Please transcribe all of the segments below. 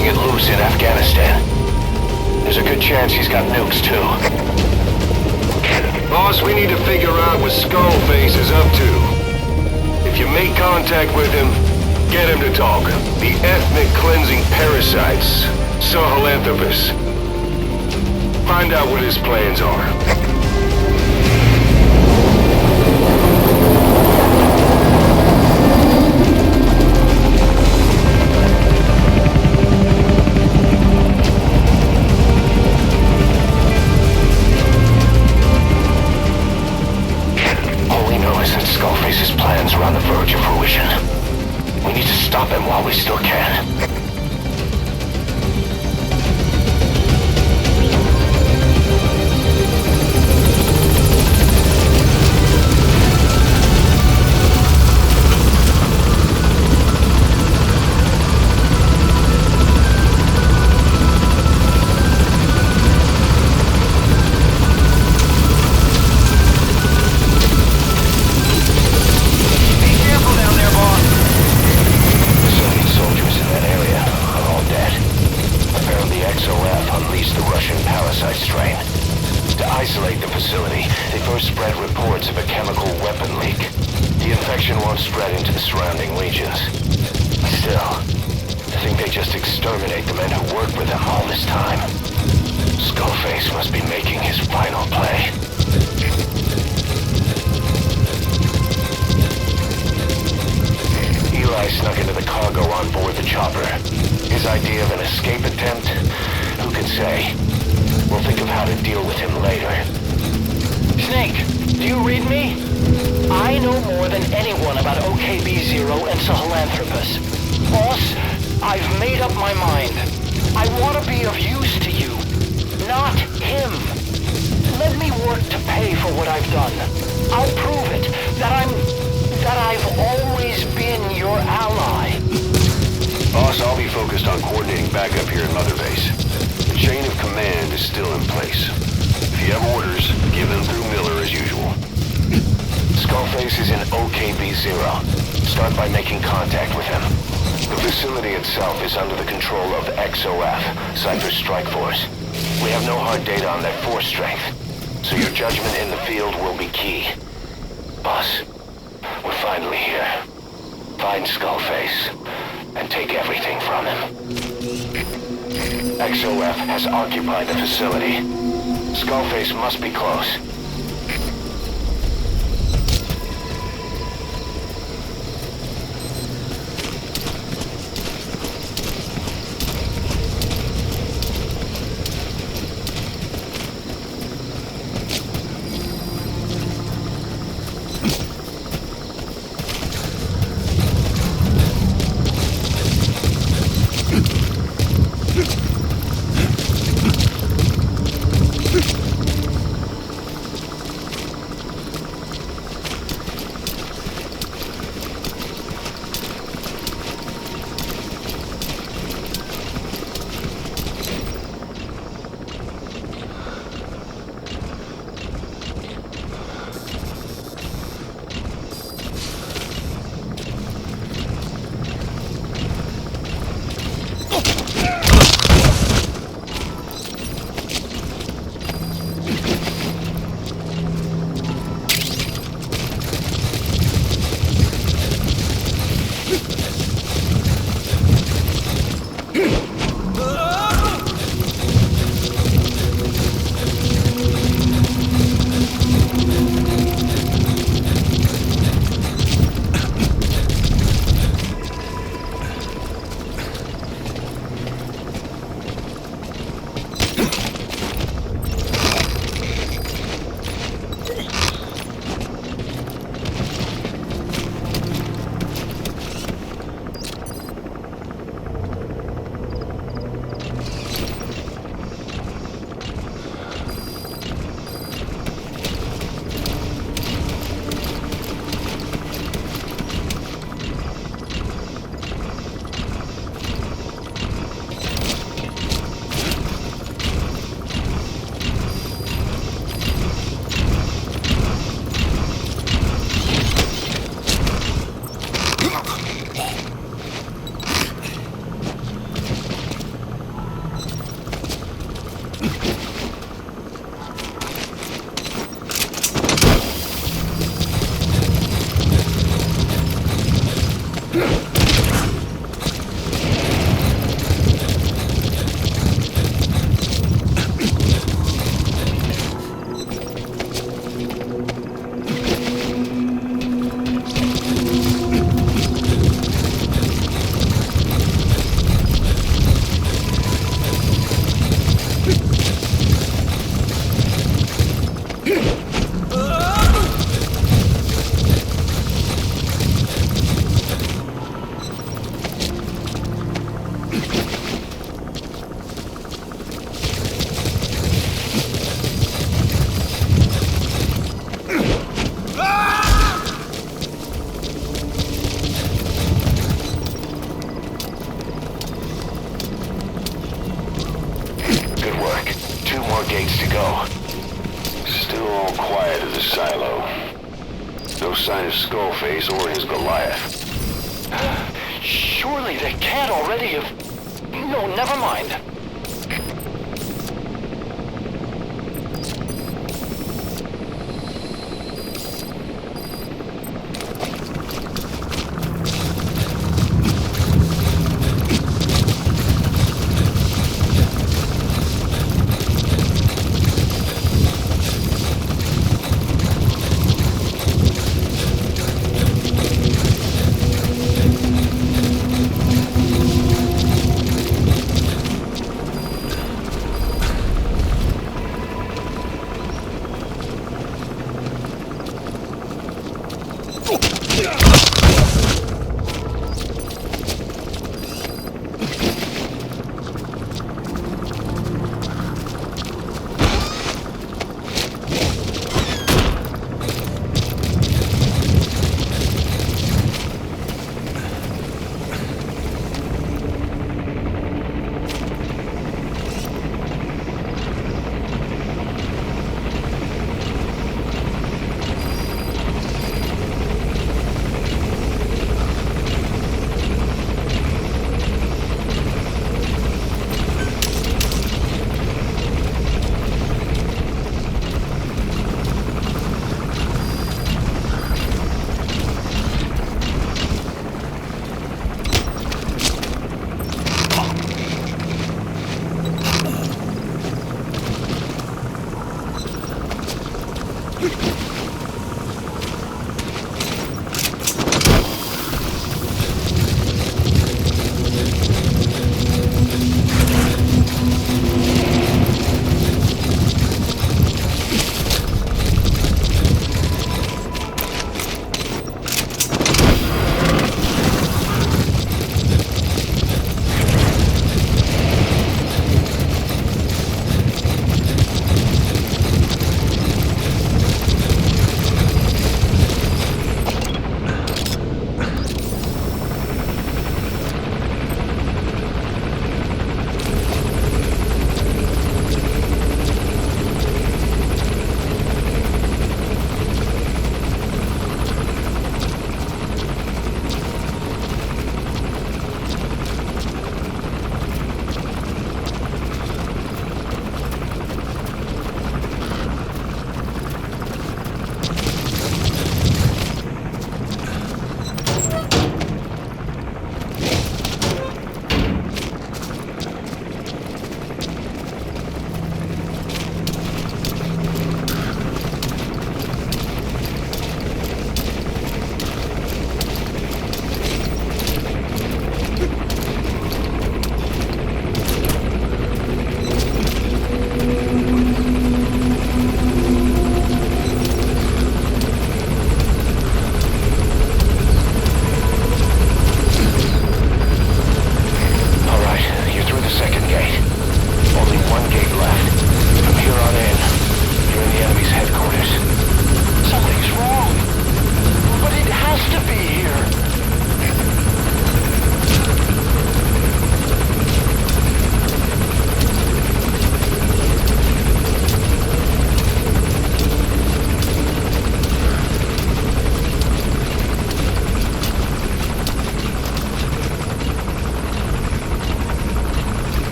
turning it loose in Afghanistan. There's a good chance he's got nukes, too. Boss, we need to figure out what Skullface is up to. If you make contact with him, get him to talk. The ethnic cleansing parasites, Sahelanthropus. Find out what his plans are. Skullface's plans are on the verge of fruition. We need to stop him while we still can. Start by making contact with him. The facility itself is under the control of XOF, Cypher Strike Force. We have no hard data on their force strength, so your judgment in the field will be key. Boss, we're finally here. Find Skullface, and take everything from him. XOF has occupied the facility. Skullface must be close. more gates to go. Still all quiet at the silo. No sign of Skullface or his Goliath. Surely they can't already have... No, never mind.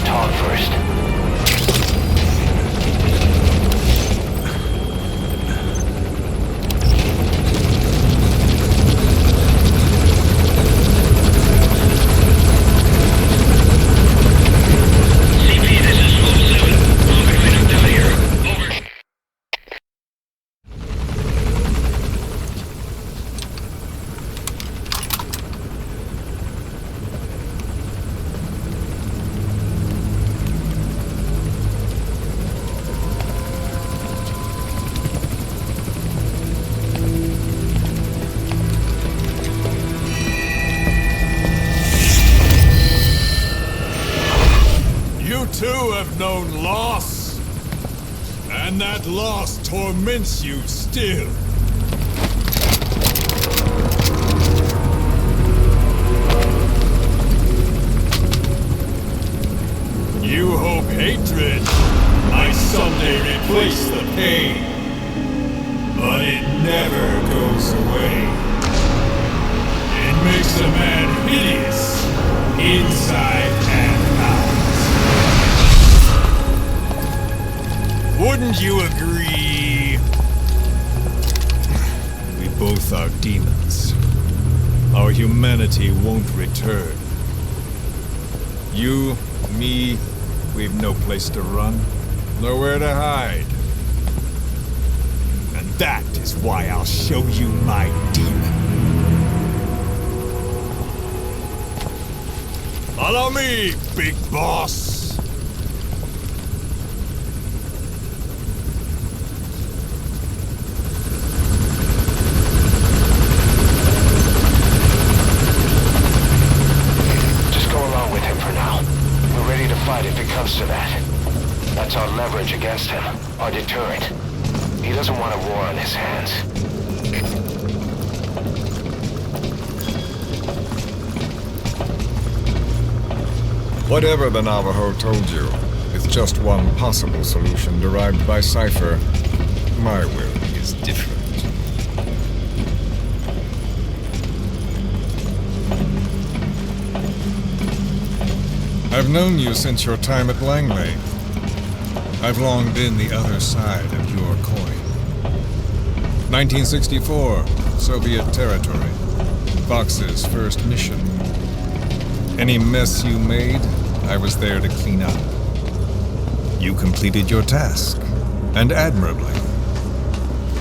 talk first. Too have known loss, and that loss torments you still. You hope hatred might someday replace the pain, but it never goes away. It makes a man hideous, inside and out. Wouldn't you agree? We both are demons. Our humanity won't return. You, me, we've no place to run, nowhere to hide. And that is why I'll show you my demon. Follow me, big boss! If it comes to that. That's our leverage against him, our deterrent. He doesn't want a war on his hands. Whatever the Navajo told you is just one possible solution derived by Cypher. My will is different. I've known you since your time at Langley. I've long been the other side of your coin. 1964, Soviet territory. Fox's first mission. Any mess you made, I was there to clean up. You completed your task, and admirably.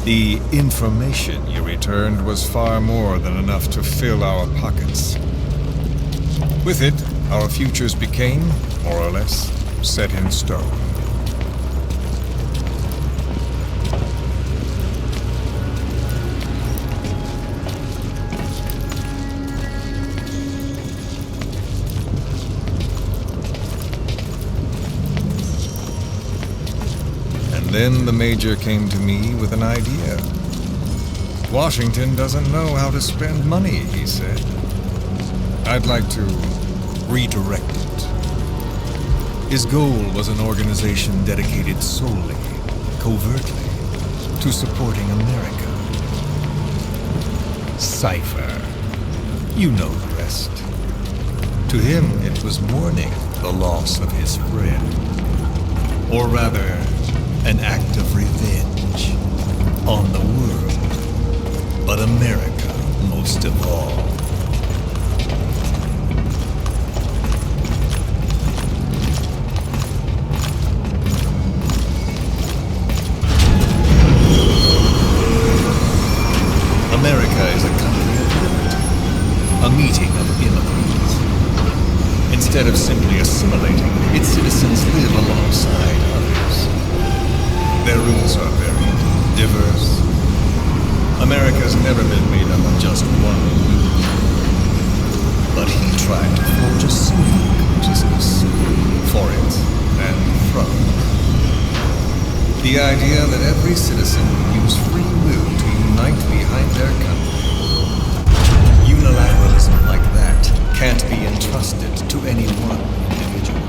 The information you returned was far more than enough to fill our pockets. With it, our futures became, more or less, set in stone. And then the Major came to me with an idea. Washington doesn't know how to spend money, he said. I'd like to redirect it. His goal was an organization dedicated solely, covertly, to supporting America. Cypher. You know the rest. To him, it was mourning the loss of his friend. Or rather, an act of revenge on the world, but America most of all. America is a country of liberty, a meeting of immigrants. Instead of simply assimilating, its citizens live alongside others. Their rules are very diverse. America's never been made up of just one group. But he tried to forge a single consciousness for it and from it. The idea that every citizen would use free will to unite behind their country. Unilateralism like that can't be entrusted to any one individual.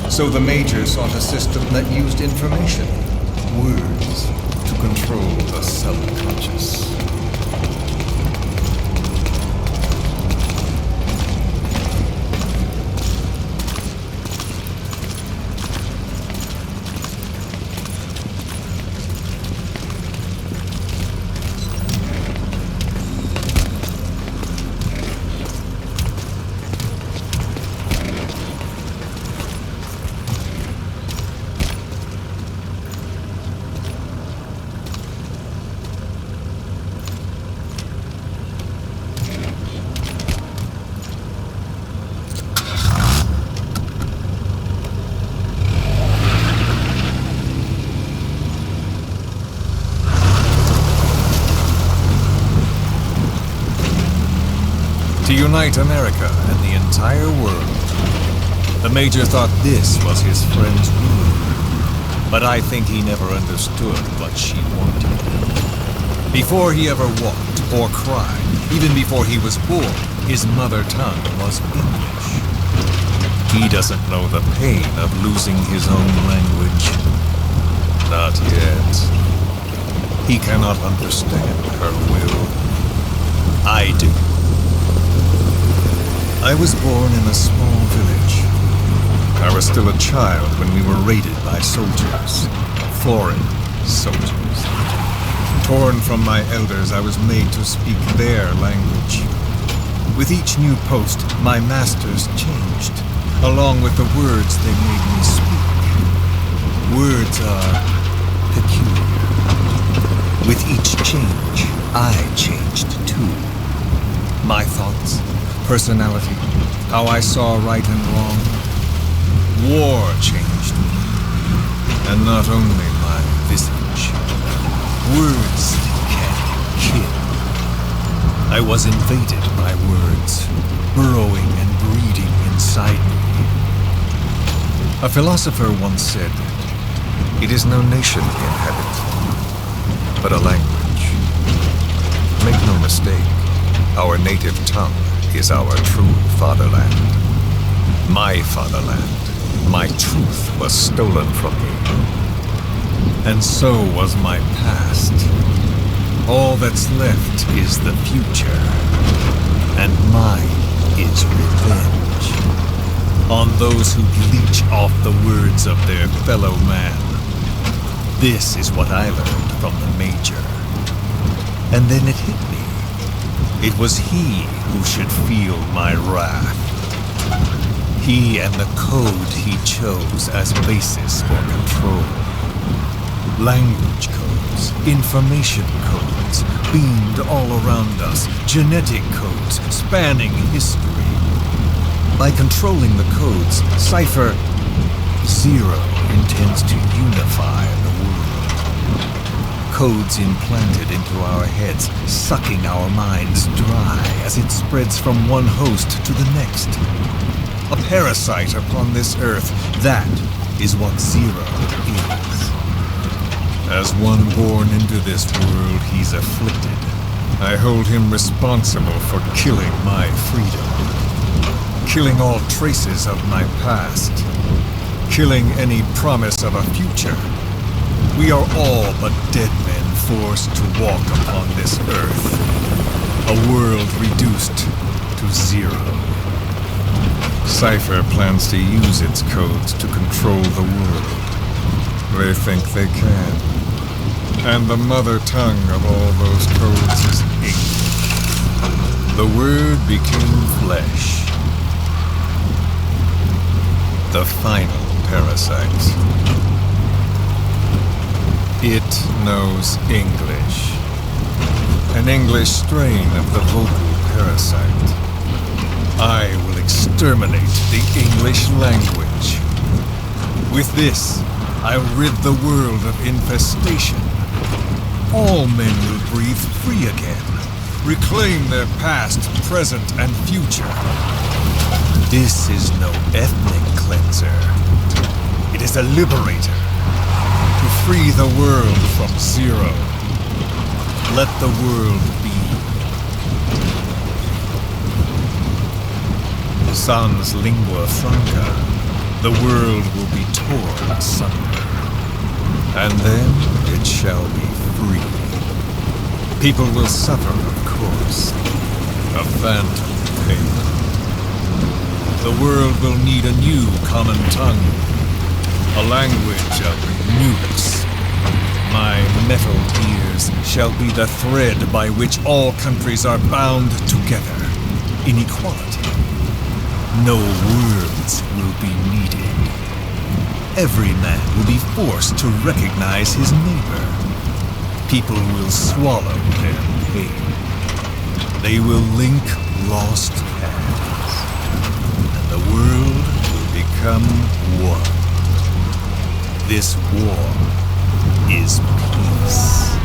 So the Major sought a system that used information, words, to control the subconscious. unite America and the entire world. The Major thought this was his friend's rule, but I think he never understood what she wanted. Before he ever walked or cried, even before he was born, his mother tongue was English. He doesn't know the pain of losing his own language. Not yet. He cannot understand her will. I do. I was born in a small village. I was still a child when we were raided by soldiers. Foreign soldiers. Torn from my elders, I was made to speak their language. With each new post, my masters changed, along with the words they made me speak. Words are peculiar. With each change, I changed too. My thoughts, personality, how I saw right and wrong. War changed me, and not only my visage. Words can kill. I was invaded by words, burrowing and breeding inside me. A philosopher once said, "It is no nation we inhabit, but a language." Make no mistake, our native tongue is our true fatherland. My fatherland, my truth was stolen from me. And so was my past. All that's left is the future. And mine is revenge. On those who leech off the words of their fellow man. This is what I learned from the Major. And then it hit me. It was he who should feel my wrath. He and the code he chose as basis for control. Language codes, information codes, beamed all around us, genetic codes spanning history. By controlling the codes, Cypher Zero intends to unify the world. Codes implanted into our heads, sucking our minds dry as it spreads from one host to the next. A parasite upon this earth, that is what Zero is. As one born into this world, he's afflicted. I hold him responsible for killing my freedom. Killing all traces of my past. Killing any promise of a future. We are all but dead men forced to walk upon this earth. A world reduced to zero. Cypher plans to use its codes to control the world. They think they can. And the mother tongue of all those codes is English. The word became flesh. The final parasite. It knows English. An English strain of the vocal parasite. I will exterminate the English language. With this, I'll rid the world of infestation. All men will breathe free again, reclaim their past, present, and future. This is no ethnic cleanser. It is a liberator. To free the world from Zero. Let the world be. Sans lingua franca, the world will be torn asunder. And then it shall be free. People will suffer, of course. A phantom pain. The world will need a new common tongue. A language of nukes. My metal gears shall be the thread by which all countries are bound together. In equality. No words will be needed. Every man will be forced to recognize his neighbor. People will swallow their pain. They will link lost hands. And the world will become one. This war is peace.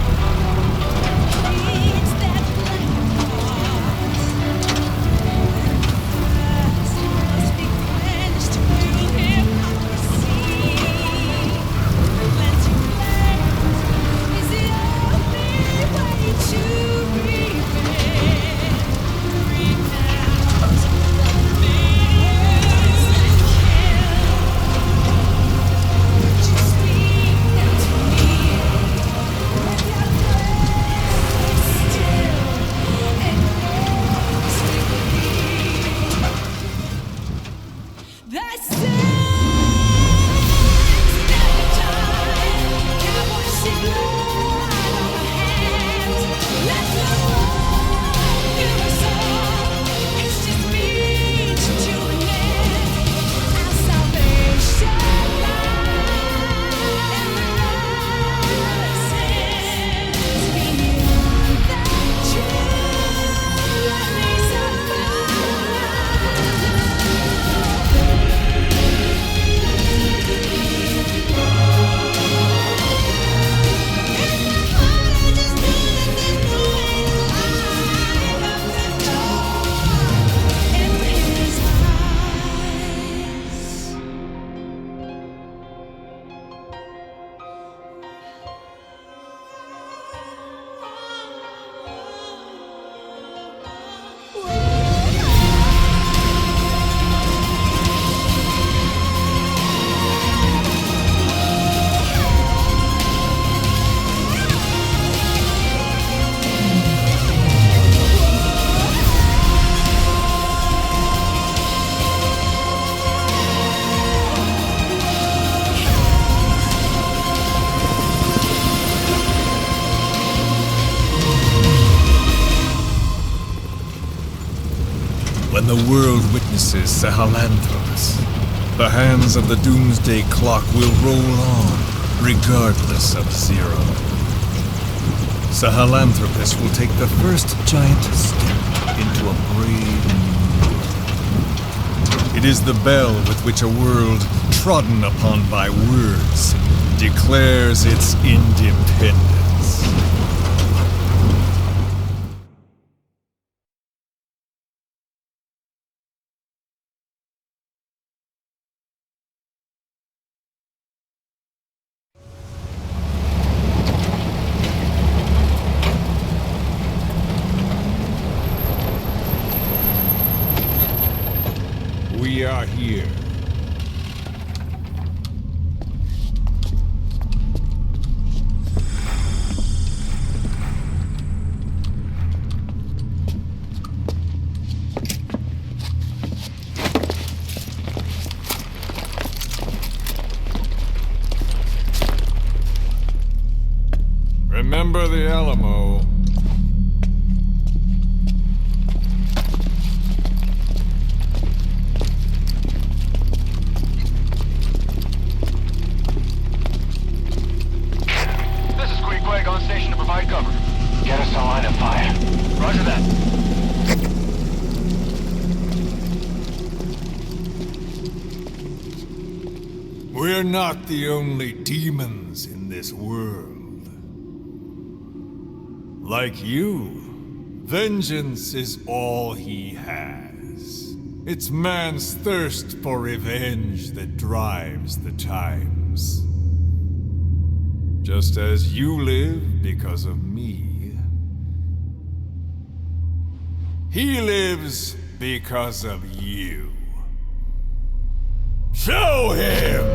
the world witnesses Sahelanthropus, the hands of the doomsday clock will roll on, regardless of zero. Sahelanthropus will take the first giant step into a brave new world. It is the bell with which a world trodden upon by words declares its independence. We are here. Remember the Alamo. On station to provide cover. Get us a line of fire. Roger that. We're not the only demons in this world. Like you, vengeance is all he has. It's man's thirst for revenge that drives the times. Just as you live because of me, he lives because of you. Show him!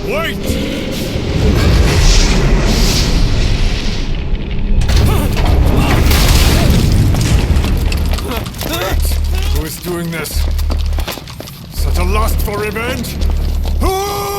Wait! Who is doing this? Such a lust for revenge? Who?